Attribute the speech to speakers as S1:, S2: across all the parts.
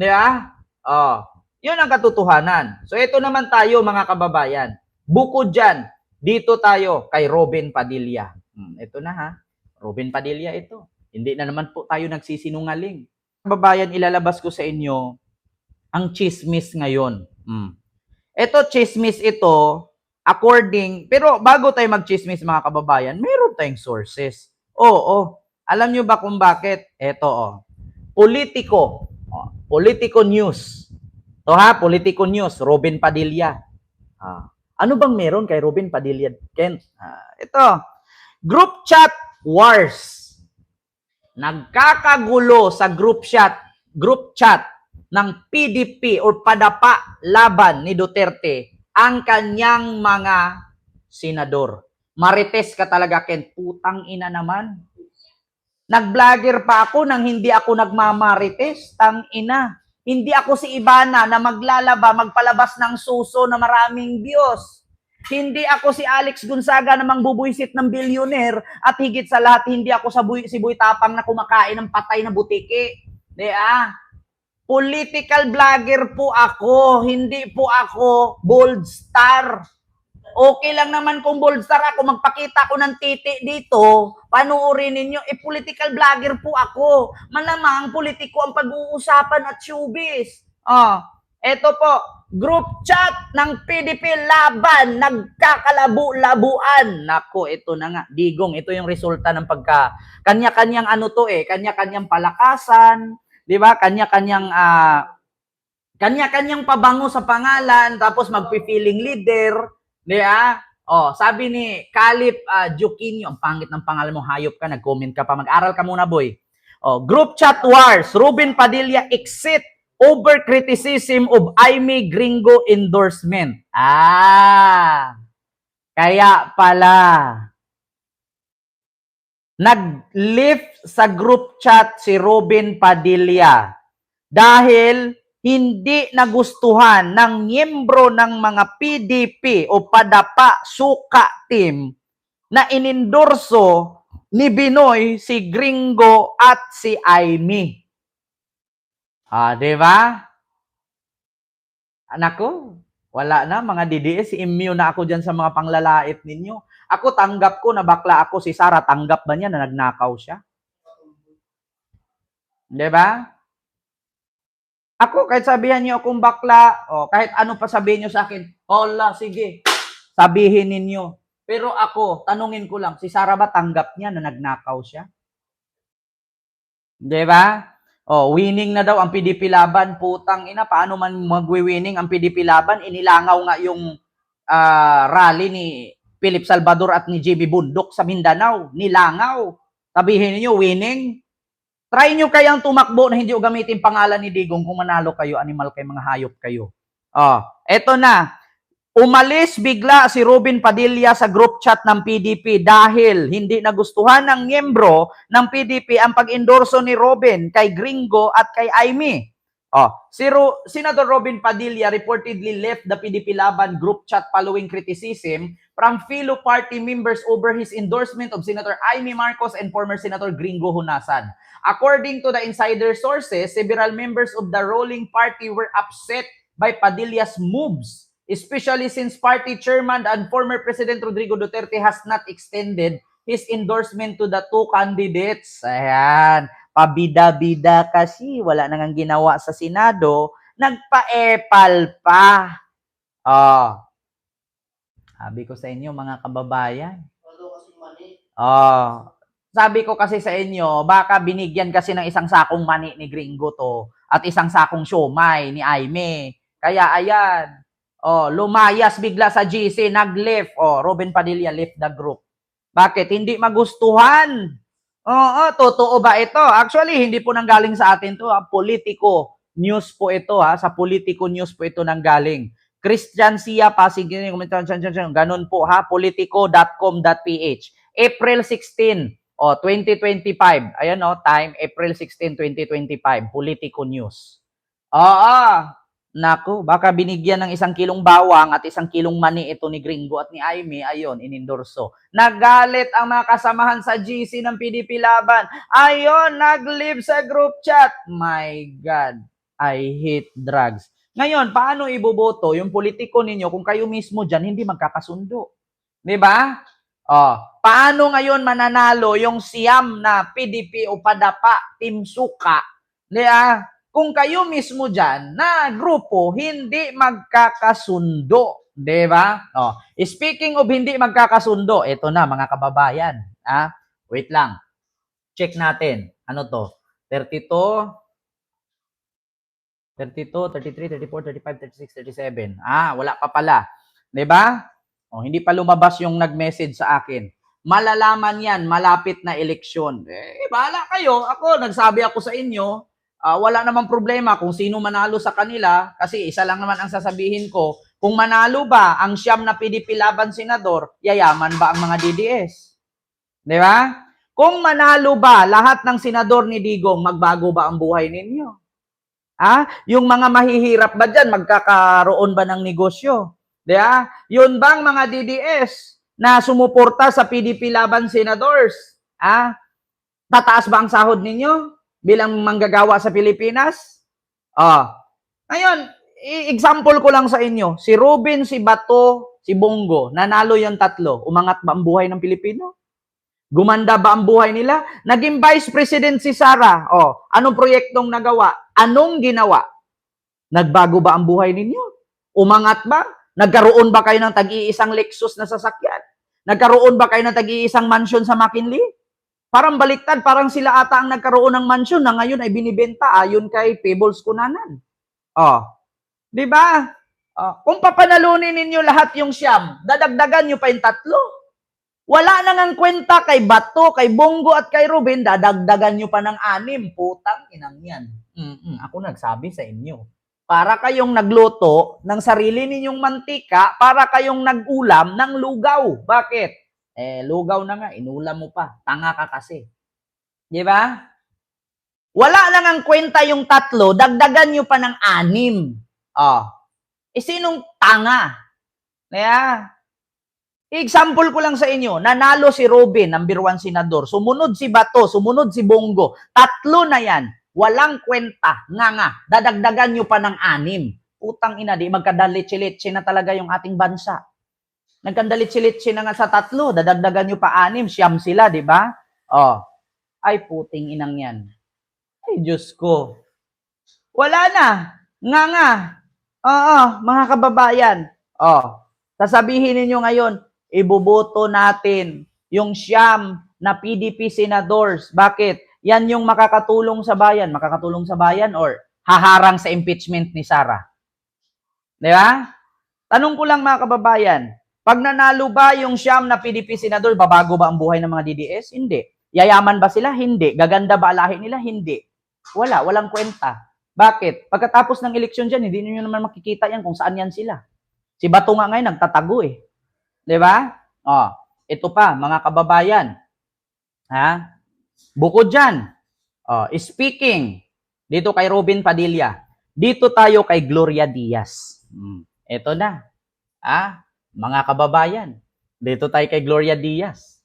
S1: Di ba? Oh, yun ang katotohanan. So ito naman tayo mga kababayan. Bukod dyan, dito tayo kay Robin Padilla. Ito na ha. Robin Padilla ito. Hindi na naman po tayo nagsisinungaling. Kababayan, ilalabas ko sa inyo ang chismis ngayon. Ito, chismis ito, pero bago tayo mag-chismis mga kababayan, meron tayong sources. Oo. Alam nyo ba kung bakit? Ito, Politico. Politico News. Ito ha, Politico News, Robin Padilla. Ano bang meron kay Robin Padilla, Ken? Ito, group chat wars. Nagkakagulo sa group chat ng PDP o padapa laban ni Duterte ang kanyang mga senador. Marites ka talaga, Ken. Putang ina naman. Nag-vlogger pa ako nang hindi ako nagmamarites. Tang ina. Hindi ako si Ivana na magpalabas ng suso na maraming views. Hindi ako si Alex Gonzaga na mangbubuisit ng billionaire at higit sa lahat, hindi ako si Boy Tapang na kumakain ng patay na butiki. Political vlogger po ako, hindi po ako bold star. Okay lang naman kung bold star ako, magpakita ko ng titi dito, panuorin ninyo, political vlogger po ako. Malamang politiko ang pag-uusapan at showbiz. Eto po, group chat ng PDP laban, nagkakalabo-labuan. Nako, ito na nga, digong, ito yung resulta ng kanya-kanyang kanya-kanyang palakasan, di ba? Kanya-kanyang pabango sa pangalan, tapos magpi-feeling leader, di ba? Sabi ni Calip Juquinho, ang pangit ng pangalan mo, hayop ka, nag-comment ka pa, mag-aral ka muna, boy. Group chat wars, Robin Padilla exit over criticism of Aimee Gringo endorsement. Kaya pala. Nag-lift sa group chat si Robin Padilla dahil hindi nagustuhan ng miyembro ng mga PDP o padapa suka team na inendorso ni Binoy si Gringo at si Aimee. Di ba? Anak ko, wala na mga DDS, immune na ako dyan sa mga panglalait ninyo. Ako, tanggap ko na bakla ako. Si Sarah, tanggap ba niya na nagnakaw siya? Di ba? Ako, kahit sabihan niyo akong bakla, kahit ano pa sabihin niyo sa akin, hola, sige, sabihin ninyo. Pero ako, tanungin ko lang, si Sarah ba tanggap niya na nagnakaw siya? Di ba? Winning na daw ang PDP laban. Putang ina, paano man magwi-winning ang PDP laban? Inilangaw nga yung rally ni Philip Salvador at ni Jimmy Bundok sa Mindanao. Nilangaw. Sabihin niyo winning? Try nyo kayang tumakbo na hindi o gamitin pangalan ni Digong kung manalo kayo, animal kayo, mga hayop kayo. Eto na. Umalis bigla si Robin Padilla sa group chat ng PDP dahil hindi nagustuhan ng miyembro ng PDP ang pag-endorso ni Robin kay Gringo at kay Aimee. Senator Robin Padilla reportedly left the PDP Laban group chat following criticism from fellow party members over his endorsement of Senator Aimee Marcos and former Senator Gringo Hunasan. According to the insider sources, several members of the ruling party were upset by Padilla's moves, especially since party chairman and former President Rodrigo Duterte has not extended his endorsement to the two candidates. Ayan, pabida-bida kasi, wala nang ginawa sa Senado, nagpa-epal pa. Sabi ko sa inyo mga kababayan. Sabi ko kasi sa inyo, baka binigyan kasi ng isang sakong mani ni Gringo to at isang sakong siomay ni Aimee. Kaya ayan, lumayas bigla sa GC, nag-lift. Robin Padilla left the group. Bakit? Hindi magustuhan. Totoo ba ito? Actually, hindi po nanggaling sa atin to. Politico News po ito. Sa Politico News po ito nanggaling. Christian Sia Pasig, ganun po politico.com.ph. April 16, 2025. Ayan time, April 16, 2025. Politico News. Naku, baka binigyan ng 1 kilong bawang at 1 kilong mani ito ni Gringo at ni Aimee, ayun, inendorso. Nagalit ang mga kasamahan sa GC ng PDP Laban. Ayun, nag-live sa group chat. My God. I hate drugs. Ngayon, paano iboboto yung politiko ninyo kung kayo mismo dyan hindi magkakasundo? Di ba? Paano ngayon mananalo yung siyam na PDP o PADAPA, Team Suka, di ba? Kung kayo mismo dyan na grupo hindi magkakasundo, di ba? Speaking of hindi magkakasundo, ito na mga kababayan. Wait lang. Check natin. Ano to? 32, 33, 34, 35, 36, 37. Wala pa pala. 'Di ba? Hindi pa lumabas yung nag-message sa akin. Malalaman yan, malapit na eleksyon. Bahala kayo. Ako, nagsabi ako sa inyo, wala namang problema kung sino manalo sa kanila kasi isa lang naman ang sasabihin ko. Kung manalo ba ang siyam na PDP laban senador, yayaman ba ang mga DDS? 'Di ba? Kung manalo ba lahat ng senador ni Digong, magbago ba ang buhay ninyo? Yung mga mahihirap ba dyan, magkakaroon ba ng negosyo? Diba? Yun bang mga DDS na sumuporta sa PDP laban senadors? Tataas ba ang sahod ninyo bilang manggagawa sa Pilipinas? Ngayon, example ko lang sa inyo, si Robin, si Bato, si Bongo, nanalo yung tatlo. Umangat ba ang buhay ng Pilipino? Gumanda ba ang buhay nila? Naging Vice President si Sara. Anong proyektong nagawa? Anong ginawa? Nagbago ba ang buhay ninyo? Umangat ba? Nagkaroon ba kayo ng tag-iisang Lexus na sasakyan? Nagkaroon ba kayo ng tag-iisang mansion sa McKinley? Parang baliktad, parang sila ata ang nagkaroon ng mansion na ngayon ay binibenta ayon kay Pebbles Cunanan. Di ba? Kung papanalunin ninyo lahat yung siyam, dadagdagan nyo pa yung tatlo. Wala nang ang kwenta kay Bato, kay Bongo at kay Ruben, dadagdagan nyo pa ng 6. Putang inang yan. Ako nagsabi sa inyo. Para kayong nagluto ng sarili ninyong mantika, para kayong nag-ulam ng lugaw. Bakit? Lugaw na nga, inulam mo pa. Tanga ka kasi. Di ba? Wala nang ang kwenta yung tatlo, dagdagan nyo pa ng 6. Sinong tanga? Example ko lang sa inyo, nanalo si Robin, number 1 senador, sumunod si Bato, sumunod si Bongo, tatlo na yan, walang kwenta, nga, dadagdagan nyo pa ng 6. Putang ina, di magkadalitsi-litsi na talaga yung ating bansa. Nagkandalitsi-litsi na nga sa tatlo, dadagdagan nyo pa 6, siyam sila, di ba? Ay puting inang yan. Ay Diyos ko. Wala na, nga. Mga kababayan, sasabihin ninyo ngayon, ibuboto natin yung siyam na PDP senadors. Bakit? Yan yung makakatulong sa bayan. Makakatulong sa bayan or haharang sa impeachment ni Sara. Di ba? Tanong ko lang mga kababayan, pag nanalo ba yung siyam na PDP senador, babago ba ang buhay ng mga DDS? Hindi. Yayaman ba sila? Hindi. Gaganda ba lahi nila? Hindi. Walang kwenta. Bakit? Pagkatapos ng eleksyon dyan, hindi niyo naman makikita yan kung saan yan sila. Si Bato nga ngayon, nagtatago eh. Diba? Ito pa, mga kababayan. Bukod dyan, speaking, dito kay Robin Padilla, dito tayo kay Gloria Diaz. Ito na. Mga kababayan, dito tayo kay Gloria Diaz.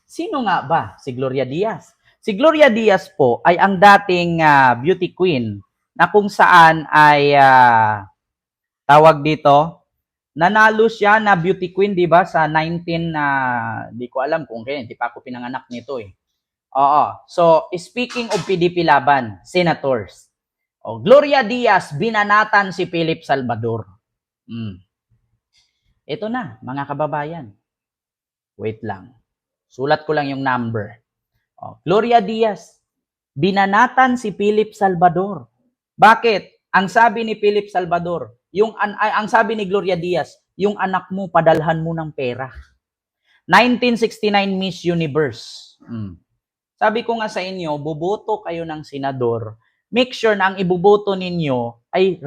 S1: Sino nga ba si Gloria Diaz? Si Gloria Diaz po ay ang dating beauty queen na kung saan ay tawag dito, nanalo siya na beauty queen, di ba, sa 19 di ko alam kung kailan, hindi pa ako pinanganak nito eh. So, speaking of PDP laban, senators. Gloria Diaz, binanatan si Philip Salvador. Ito na, mga kababayan. Wait lang. Sulat ko lang yung number. Gloria Diaz, binanatan si Philip Salvador. Bakit? Ang sabi ni Philip Salvador, ang sabi ni Gloria Diaz, yung anak mo, padalhan mo ng pera. 1969 Miss Universe. Sabi ko nga sa inyo, buboto kayo ng senador, make sure na ang ibuboto ninyo ay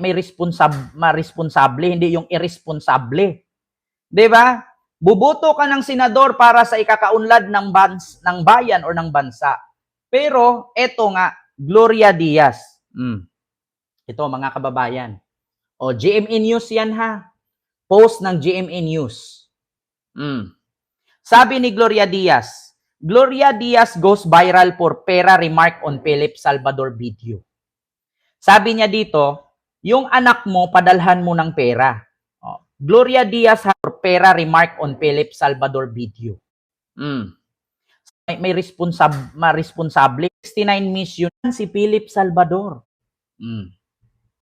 S1: may responsable, hindi yung irresponsable. 'Di ba? Buboto ka ng senador para sa ikakaunlad ng bayan or ng bansa. Pero eto nga, Gloria Diaz. Ito mga kababayan. GMA News yan ha. Post ng GMA News. Sabi ni Gloria Diaz, Gloria Diaz goes viral for pera remark on Philip Salvador video. Sabi niya dito, yung anak mo, padalhan mo ng pera. Oh. Gloria Diaz for pera remark on Philip Salvador video. May responsable 69 mission si Philip Salvador.